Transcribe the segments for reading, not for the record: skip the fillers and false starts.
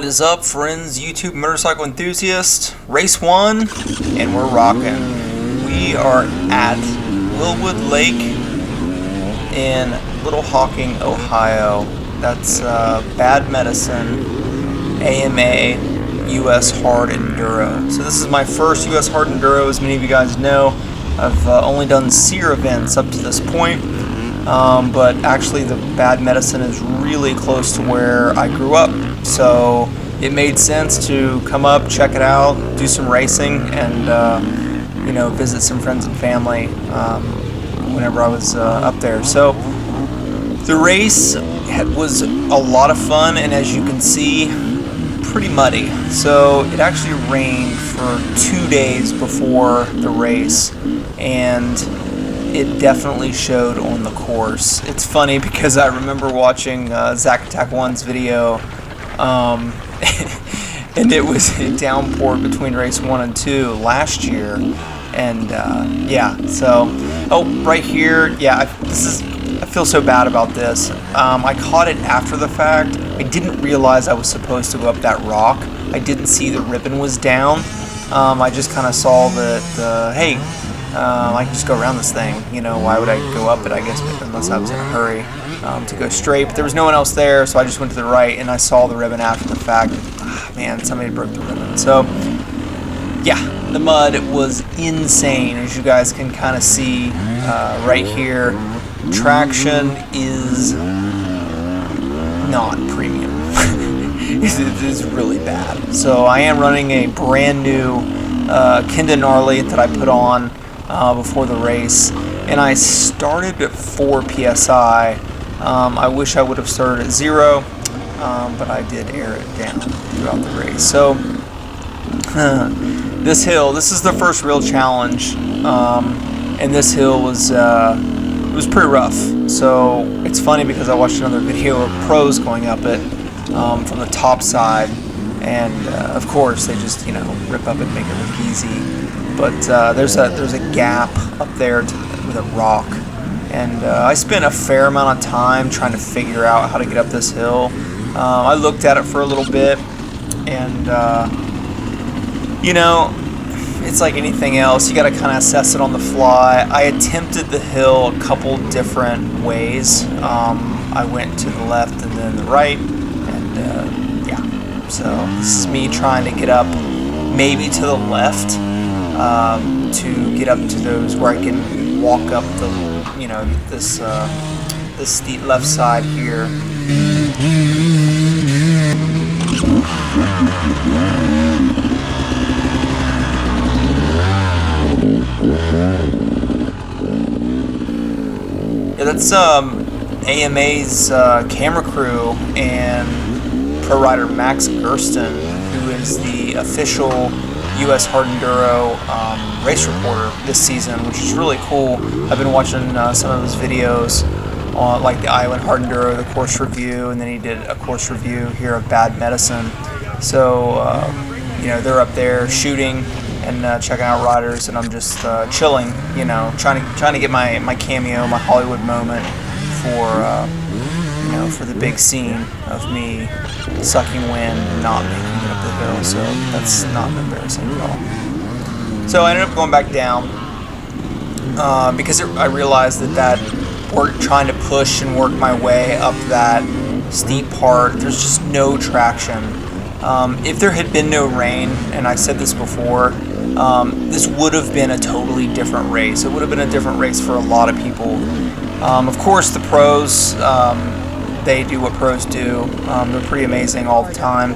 What is up, friends, YouTube motorcycle enthusiasts? Race 1, and we're rocking. We are at Willwood Lake in Little Hocking, Ohio. That's Bad Medicine, AMA US Hard Enduro. So this is my first US Hard Enduro, as many of you guys know. I've only done SEER events up to this point. But actually the Bad Medicine is really close to where I grew up, so it made sense to come up, check it out, do some racing, and visit some friends and family whenever I was up there. So the race was a lot of fun, and as you can see, pretty muddy. So it actually rained for 2 days before the race, and it definitely showed on the course. It's funny because I remember watching Zach Attack 1's video, and it was a downpour between race 1 and 2 last year, and right here, I feel so bad about this. I caught it after the fact. I didn't realize I was supposed to go up that rock. I didn't see the ribbon was down. I just kind of saw that, hey, I can just go around this thing, why would I go up it, I guess, unless I was in a hurry to go straight. But there was no one else there, so I just went to the right, and I saw the ribbon after the fact. Man, somebody broke the ribbon. So, yeah, the mud was insane, as you guys can kind of see right here. Traction is not premium. It is really bad. So I am running a brand new Kenda Gnarly that I put on before the race, and I started at 4 psi. I wish I would have started at 0, but I did air it down throughout the race. So this hill, this is the first real challenge, and this hill was pretty rough. So it's funny because I watched another video of pros going up it from the top side, and of course they just rip up and make it look easy. But there's a gap up there with a rock, and I spent a fair amount of time trying to figure out how to get up this hill. I looked at it for a little bit, and it's like anything else. You got to kind of assess it on the fly. I attempted the hill a couple different ways. I went to the left and then the right, and so this is me trying to get up maybe to the left, to get up to those where I can walk up the, this steep left side here. Yeah, that's AMA's camera crew and pro rider Max Gersten, who is the official US Hard Enduro race reporter this season, which is really cool. I've been watching some of his videos on like the Iowa Hard Enduro, the course review, and then he did a course review here of Bad Medicine. So they're up there shooting and checking out riders, and I'm just chilling, trying to get my cameo, my Hollywood moment for the big scene of me sucking wind and not making it up the hill. So that's not embarrassing at all. So I ended up going back down because I realized that trying to push and work my way up that steep part, there's just no traction. If there had been no rain, and I said this before, this would have been a totally different race. It would have been a different race for a lot of people. Of course, the pros, they do what pros do. They're pretty amazing all the time.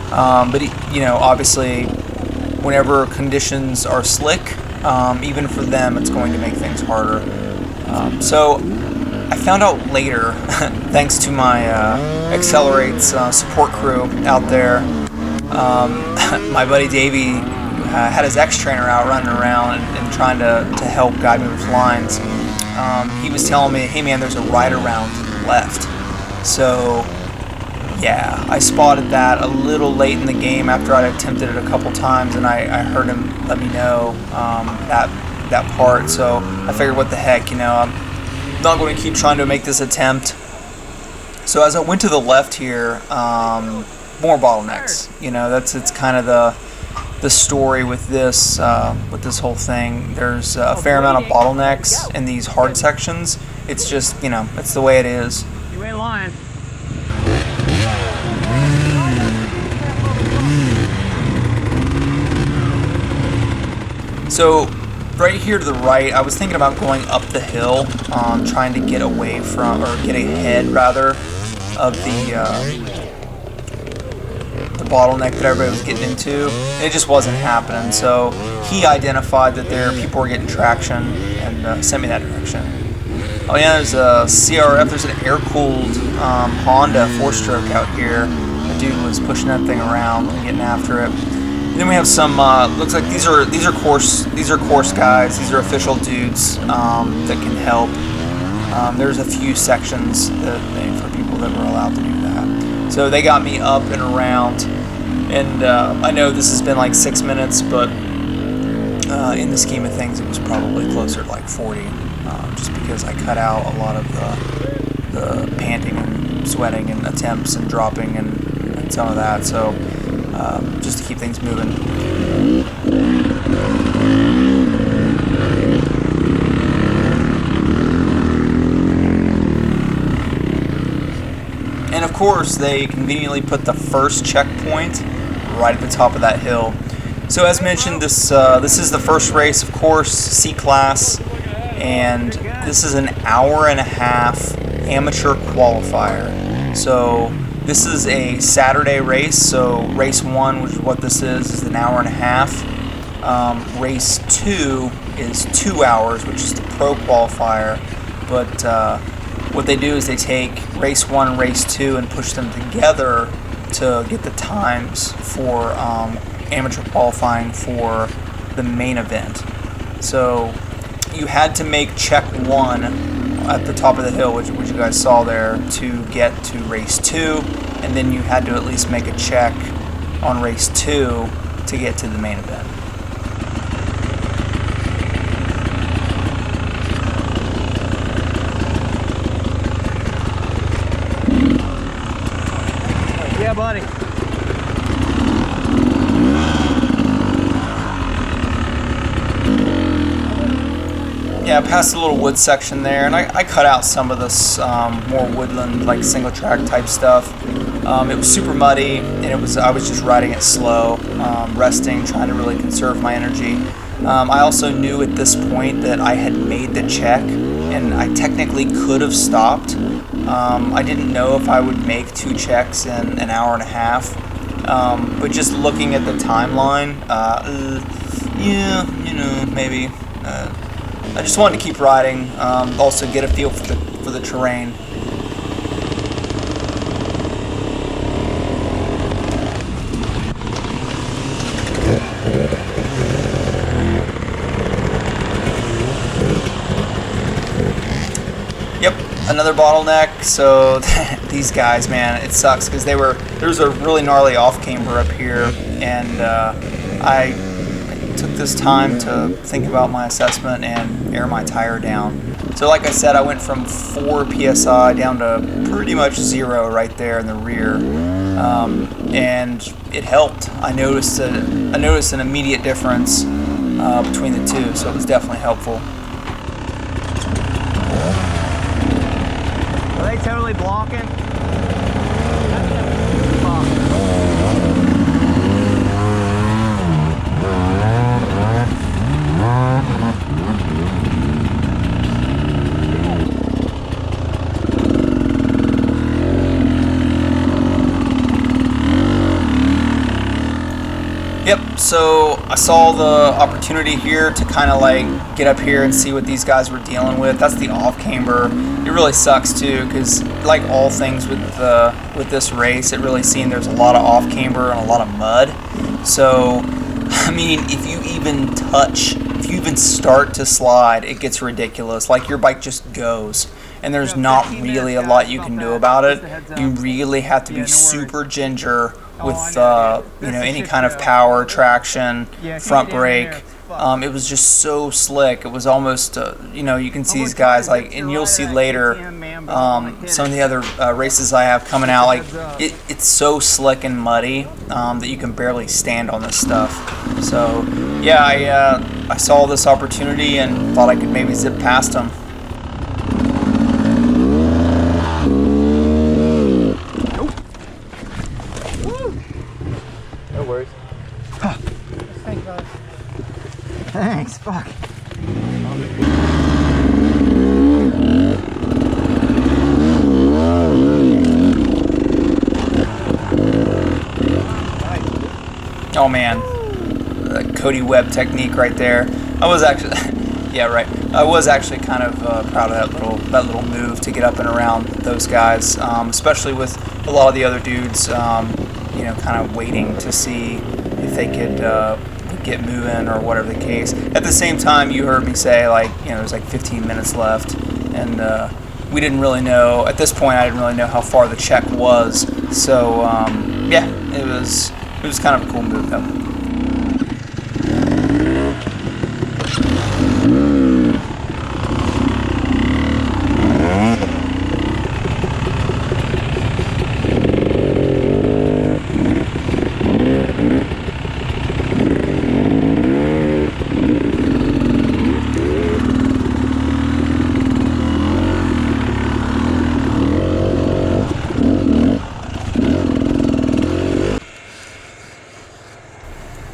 But obviously, whenever conditions are slick, even for them, it's going to make things harder. So I found out later, thanks to my Accelerate's support crew out there, my buddy Davey had his ex-trainer out running around and trying to help guide me with lines. He was telling me, hey man, there's a ride around to the left. So yeah, I spotted that a little late in the game after I'd attempted it a couple times, and I heard him let me know that part. So I figured, what the heck, I'm not going to keep trying to make this attempt. So as I went to the left here, more bottlenecks. You know, it's kind of the story with this whole thing. There's a fair amount of bottlenecks in these hard sections. It's just, you know, it's the way it is. You ain't lying. So right here to the right, I was thinking about going up the hill, trying to get away from, or get ahead rather, of the bottleneck that everybody was getting into. It just wasn't happening. So he identified that people were getting traction and sent me that direction. Oh yeah, there's a CRF. There's an air-cooled Honda 4-stroke out here. The dude was pushing that thing around and getting after it. And then we have some. Looks like these are course guys. These are official dudes that can help. There's a few sections for people that were allowed to do that. So they got me up and around. And I know this has been like 6 minutes, but in the scheme of things, it was probably closer to like 40, just because I cut out a lot of the panting and sweating and attempts and dropping and some of that. So just to keep things moving. And of course, they conveniently put the first checkpoint right at the top of that hill. So as mentioned, this is the first race, of course, C-Class, and this is an hour-and-a-half amateur qualifier. So this is a Saturday race, so race 1, which is what this is an hour-and-a-half. Race 2 is 2 hours, which is the pro qualifier, but what they do is they take race 1 and race 2 and push them together to get the times for amateur qualifying for the main event. So you had to make check 1 at the top of the hill, which you guys saw there, to get to race 2, and then you had to at least make a check on race 2 to get to the main event. Yeah, buddy. Yeah, past the little wood section there, and I cut out some of this more woodland, like single track type stuff. It was super muddy, and I was just riding it slow, resting, trying to really conserve my energy. I also knew at this point that I had made the check, and I technically could have stopped. I didn't know if I would make 2 checks in an hour and a half, but just looking at the timeline, yeah, you know, maybe. I just wanted to keep riding, also get a feel for the terrain. Yep, another bottleneck. So these guys, man, it sucks because there's a really gnarly off-camber up here, and I took this time to think about my assessment and air my tire down. So like I said, I went from 4 PSI down to pretty much 0 right there in the rear, and it helped. I noticed an immediate difference between the two, so it was definitely helpful. Are they totally blocking? Yep, so I saw the opportunity here to kind of like get up here and see what these guys were dealing with. That's the off camber. It really sucks too, because like all things with this race, it really seemed there's a lot of off camber and a lot of mud. So I mean, if you even start to slide, it gets ridiculous. Like your bike just goes, and there's not really a lot you can do about it. You really have to be super ginger with any kind of power, traction, front brake, It was just so slick. It was almost, you know, you can see these guys like, and you'll see later some of the other races I have coming out. Like it's so slick and muddy that you can barely stand on this stuff. So yeah, I saw this opportunity and thought I could maybe zip past them. No worries. Thanks, fuck. Oh man, Cody Webb technique right there. I was actually, yeah, right. I was actually kind of proud of that little move to get up and around those guys, especially with a lot of the other dudes, you know, kind of waiting to see if they could get moving or whatever the case. At the same time, you heard me say, like, you know, there's like 15 minutes left, and we didn't really know, at this point I didn't really know how far the check was. So yeah, it was kind of a cool move though.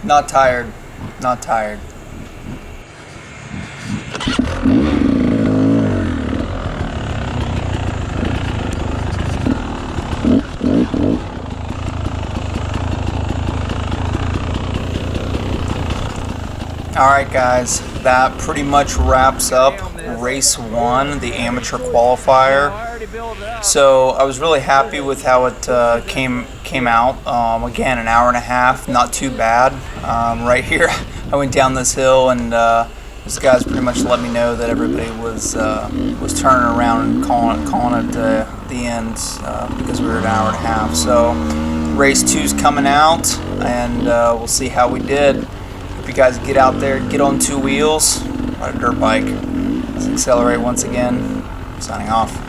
Not tired, not tired. Alright guys, that pretty much wraps up race 1, the amateur qualifier. So I was really happy with how it came out. Again, an hour and a half, not too bad. Right here, I went down this hill, and these guys pretty much let me know that everybody was turning around and calling it the end because we were an hour and a half. So race 2's coming out, and we'll see how we did. Hope you guys get out there, get on 2 wheels, ride a dirt bike. Let's accelerate once again. Signing off.